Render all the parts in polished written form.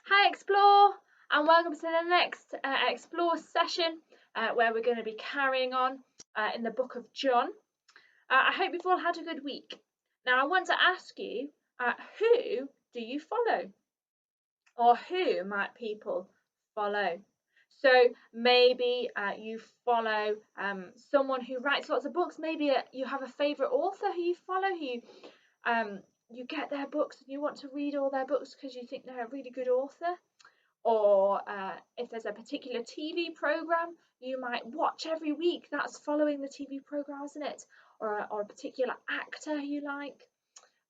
Hi Explore, and welcome to the next Explore session where we're going to be carrying on in the book of John. I hope you've all had a good week. Now I want to ask you, who do you follow? Or who might people follow? So maybe you follow someone who writes lots of books. Maybe you have a favourite author who you follow, you get their books and you want to read all their books because you think they're a really good author. Or if there's a particular TV program you might watch every week, that's following the TV program, isn't it? Or a particular actor you like.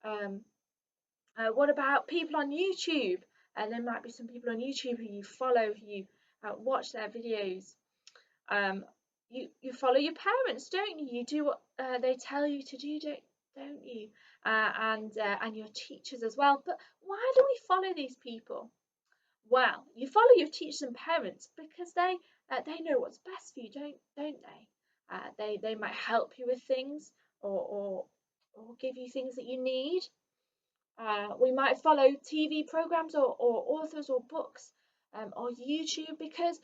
Um, what about people on YouTube? There might be some people on YouTube who you follow, who you watch their videos. You follow your parents, don't you? You do what they tell you to do, don't you? And your teachers as well. But why do we follow these people? Well, you follow your teachers and parents because they know what's best for you, don't they? They might help you with things or give you things that you need. We might follow TV programs or authors or books or YouTube because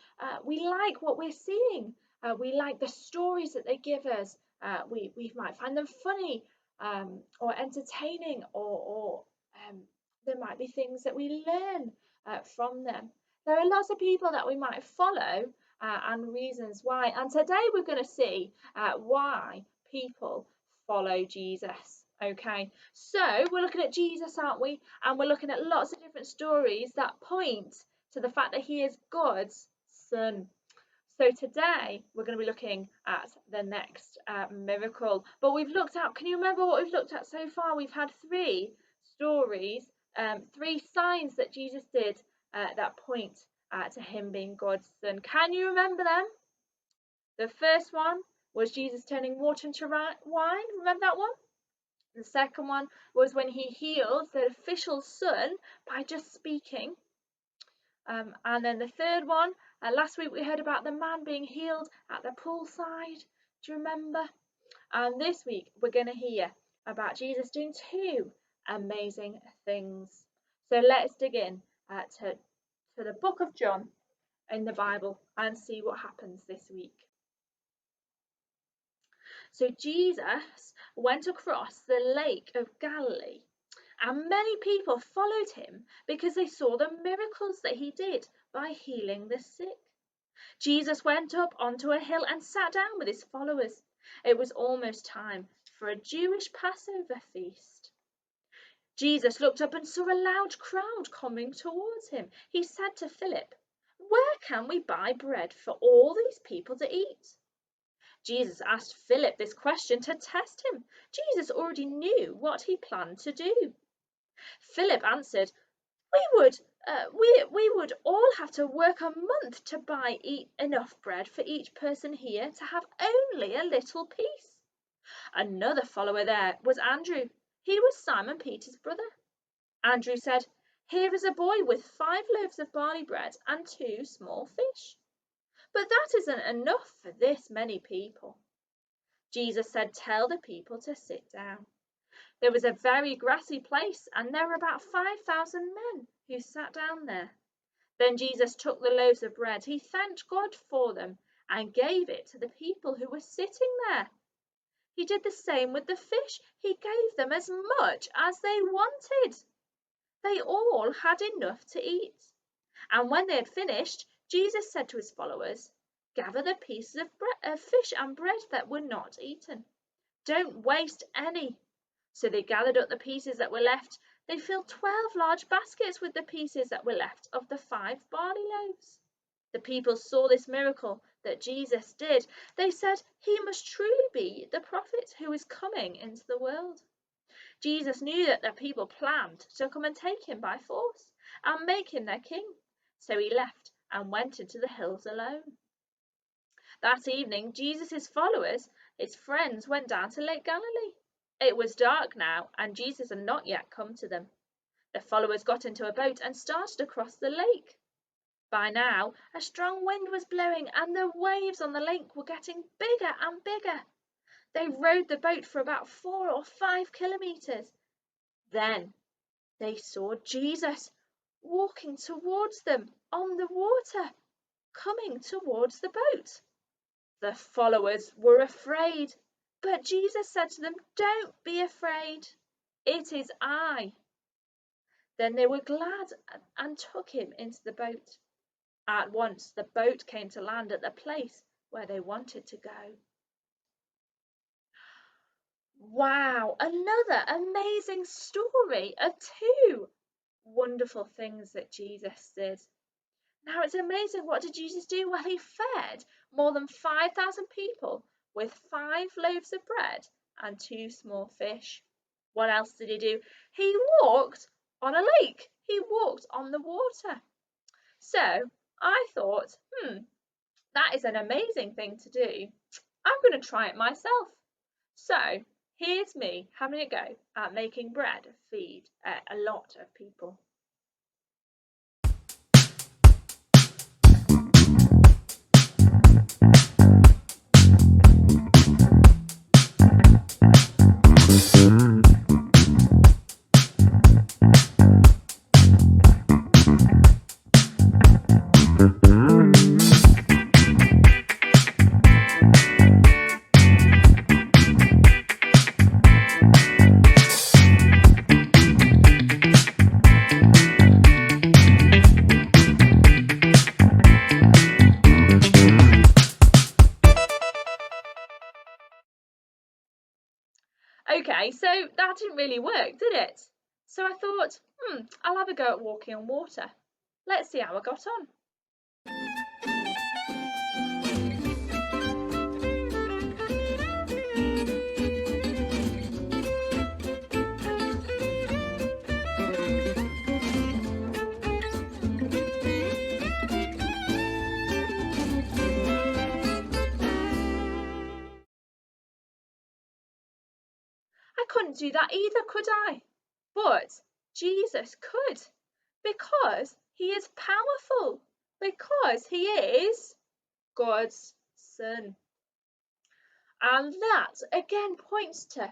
we like what we're seeing. We like the stories that they give us. We might find them funny or entertaining, or there might be things that we learn from them. There are lots of people that we might follow and reasons why. And today we're going to see why people follow Jesus. Okay, so we're looking at Jesus, aren't we? And we're looking at lots of different stories that point to the fact that he is God's son. So today we're going to be looking at the next miracle. But we've looked at, can you remember what we've looked at so far? We've had three stories, three signs that Jesus did that point to him being God's son. Can you remember them? The first one was Jesus turning water into wine. Remember that one? The second one was when he healed the official's son by just speaking. And then the third one, last week we heard about the man being healed at the poolside. Do you remember? And this week we're going to hear about Jesus doing two amazing things. So let's dig in to the book of John in the Bible and see what happens this week. So Jesus went across the Lake of Galilee, and many people followed him because they saw the miracles that he did by healing the sick. Jesus went up onto a hill and sat down with his followers. It was almost time for a Jewish Passover feast. Jesus looked up and saw a large crowd coming towards him. He said to Philip, "Where can we buy bread for all these people to eat?" Jesus asked Philip this question to test him. Jesus already knew what he planned to do. Philip answered, we would all have to work a month to buy enough bread for each person here to have only a little piece." Another follower there was Andrew. He was Simon Peter's brother. Andrew said, "Here is a boy with 5 loaves of barley bread and 2 small fish. But that isn't enough for this many people." Jesus said, "Tell the people to sit down." There was a very grassy place, and there were about 5,000 men who sat down there. Then Jesus took the loaves of bread. He thanked God for them and gave it to the people who were sitting there. He did the same with the fish. He gave them as much as they wanted. They all had enough to eat. And when they had finished, Jesus said to his followers, "Gather the pieces of fish and bread that were not eaten. Don't waste any." So they gathered up the pieces that were left. They filled 12 large baskets with the pieces that were left of the 5 barley loaves. The people saw this miracle that Jesus did. They said, "He must truly be the prophet who is coming into the world." Jesus knew that the people planned to come and take him by force and make him their king. So he left and went into the hills alone. That evening, Jesus' followers, his friends, went down to Lake Galilee. It was dark now, and Jesus had not yet come to them. The followers got into a boat and started across the lake. By now, a strong wind was blowing, and the waves on the lake were getting bigger and bigger. They rowed the boat for about 4 or 5 kilometers. Then they saw Jesus walking towards them on the water, coming towards the boat. The followers were afraid, but Jesus said to them, "Don't be afraid. It is I." Then they were glad and took him into the boat. At once the boat came to land at the place where they wanted to go. Wow, another amazing story of two wonderful things that Jesus did. Now it's amazing, what did Jesus do? Well, he fed more than 5,000 people with 5 loaves of bread and 2 small fish. What else did he do? He walked on a lake. He walked on the water. So I thought, that is an amazing thing to do. I'm going to try it myself. So here's me having a go at making bread feed a lot of people. Okay, so that didn't really work, did it? So I thought, I'll have a go at walking on water. Let's see how I got on. I couldn't do that either, could I? But Jesus could, because he is powerful, because he is God's Son. And that again points to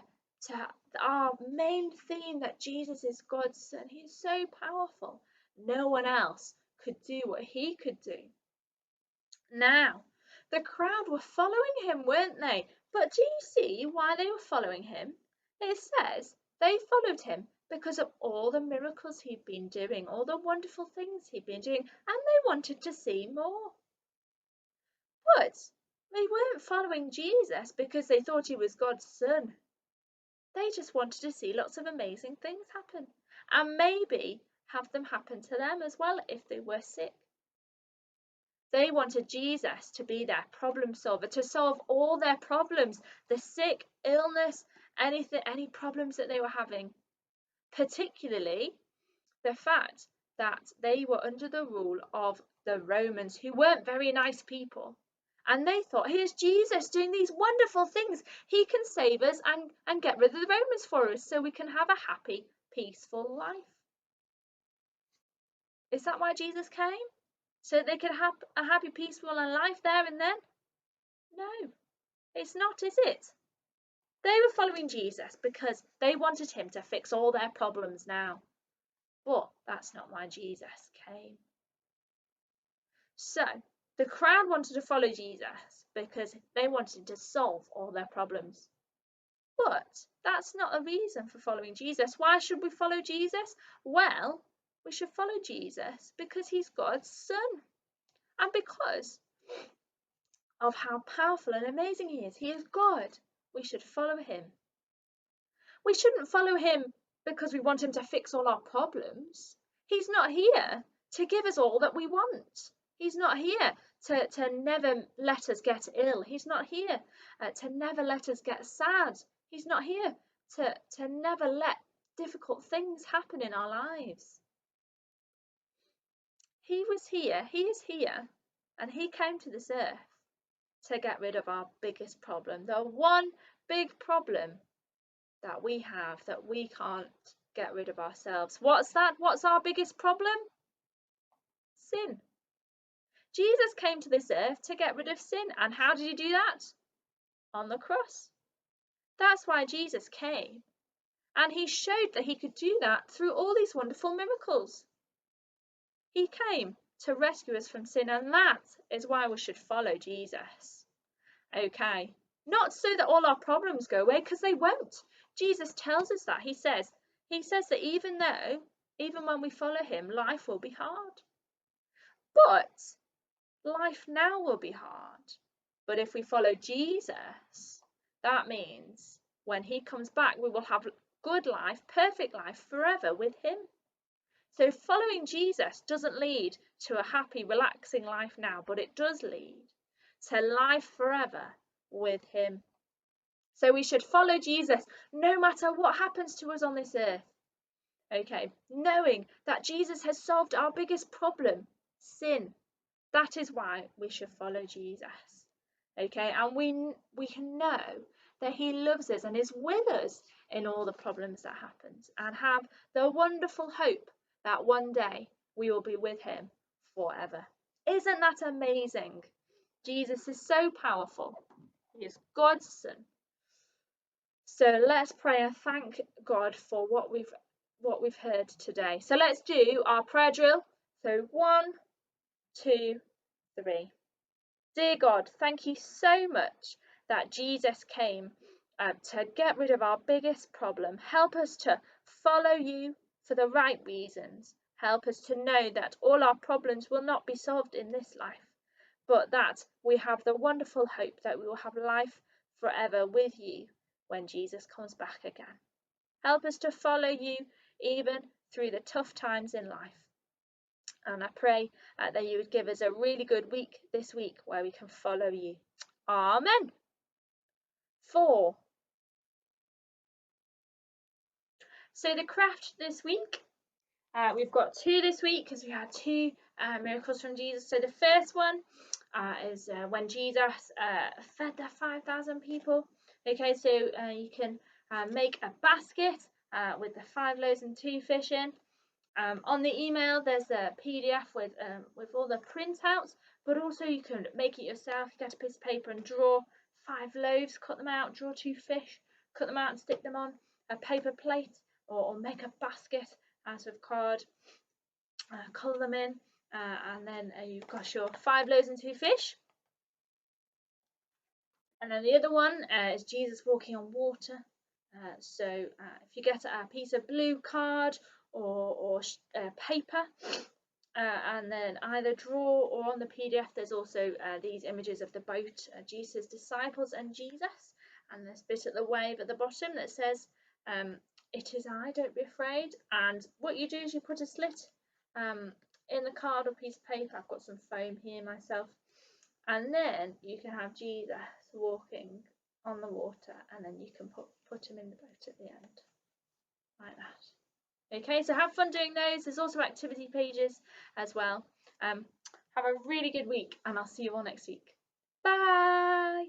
our main theme, that Jesus is God's Son. He's so powerful. No one else could do what he could do. Now, the crowd were following him, weren't they? But do you see why they were following him? It says they followed him because of all the miracles he'd been doing, all the wonderful things he'd been doing, and they wanted to see more. But they weren't following Jesus because they thought he was God's Son. They just wanted to see lots of amazing things happen, and maybe have them happen to them as well if they were sick. They wanted Jesus to be their problem solver, to solve all their problems, the sick, illness, any problems that they were having. Particularly the fact that they were under the rule of the Romans, who weren't very nice people. And they thought, here's Jesus doing these wonderful things. He can save us and get rid of the Romans for us so we can have a happy, peaceful life. Is that why Jesus came? So they could have a happy, peaceful life there and then? No, it's not, is it? They were following Jesus because they wanted him to fix all their problems now. But that's not why Jesus came. So the crowd wanted to follow Jesus because they wanted to solve all their problems. But that's not a reason for following Jesus. Why should we follow Jesus? Well, we should follow Jesus because he's God's Son. And because of how powerful and amazing he is. He is God. We should follow him. We shouldn't follow him because we want him to fix all our problems. He's not here to give us all that we want. He's not here to never let us get ill. He's not here to never let us get sad. He's not here to never let difficult things happen in our lives. He is here, and he came to this earth to get rid of our biggest problem, the one big problem that we have that we can't get rid of ourselves. What's that? What's our biggest problem? Sin. Jesus came to this earth to get rid of sin. And how did he do that? On the cross. That's why Jesus came. And he showed that he could do that through all these wonderful miracles. He came to rescue us from sin, and that is why we should follow Jesus. Okay, not so that all our problems go away, because they won't. Jesus tells us that. He says that even when we follow him, life will be hard. But life now will be hard. But if we follow Jesus, that means when he comes back, we will have good life, perfect life forever with him. So following Jesus doesn't lead to a happy, relaxing life now, but it does lead to life forever with him. So we should follow Jesus no matter what happens to us on this earth. Okay, knowing that Jesus has solved our biggest problem, sin. That is why we should follow Jesus. Okay, and we can know that he loves us and is with us in all the problems that happen, and have the wonderful hope that one day we will be with him forever. Isn't that amazing? Jesus is so powerful. He is God's Son. So let's pray and thank God for what we've heard today. So let's do our prayer drill. So 1, 2, 3. Dear God, thank you so much that Jesus came to get rid of our biggest problem. Help us to follow you for the right reasons. Help us to know that all our problems will not be solved in this life, but that we have the wonderful hope that we will have life forever with you when Jesus comes back again. Help us to follow you even through the tough times in life. And I pray that you would give us a really good week this week where we can follow you. Amen. 4. So the craft this week, we've got 2 this week because we had 2 miracles from Jesus. So the first one is when Jesus fed the 5,000 people. Okay, so you can make a basket with the 5 loaves and 2 fish in. On the email, there's a PDF with all the printouts, but also you can make it yourself. You get a piece of paper and draw 5 loaves, cut them out, draw 2 fish, cut them out and stick them on a paper plate, or make a basket out of card, colour them in, and then you've got your 5 loaves and 2 fish. And then the other one is Jesus walking on water. So if you get a piece of blue card or paper, and then either draw, or on the PDF there's also these images of the boat, Jesus' disciples and Jesus, and this bit at the wave at the bottom that says, it is I, don't be afraid. And what you do is you put a slit in the card or piece of paper. I've got some foam here myself, and then you can have Jesus walking on the water, and then you can put him in the boat at the end, like that. Okay, so have fun doing those. There's also activity pages as well. Have a really good week, and I'll see you all next week. Bye.